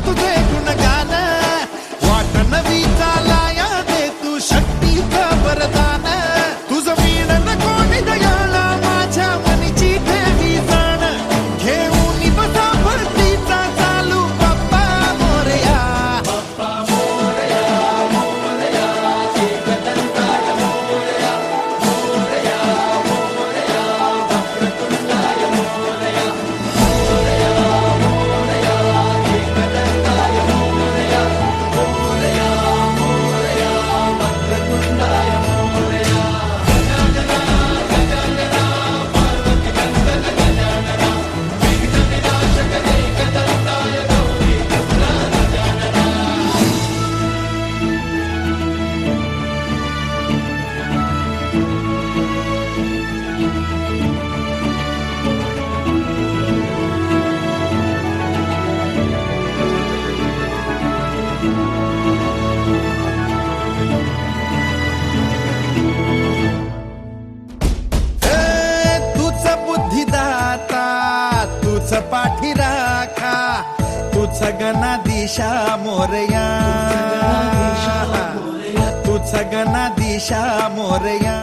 तुझे गुणगान वाट नवी चालाया दे तू शक्तीचं वरदान तुझं वीण कोणी दयाळा माझ्या मनीची ठेवी जाण घेऊन बसा भरतीचा चालू बाप्पा मोरया तुझ पाठी राखा तुझ गणाधीशा मोरया तुझ गणाधीशा मोरया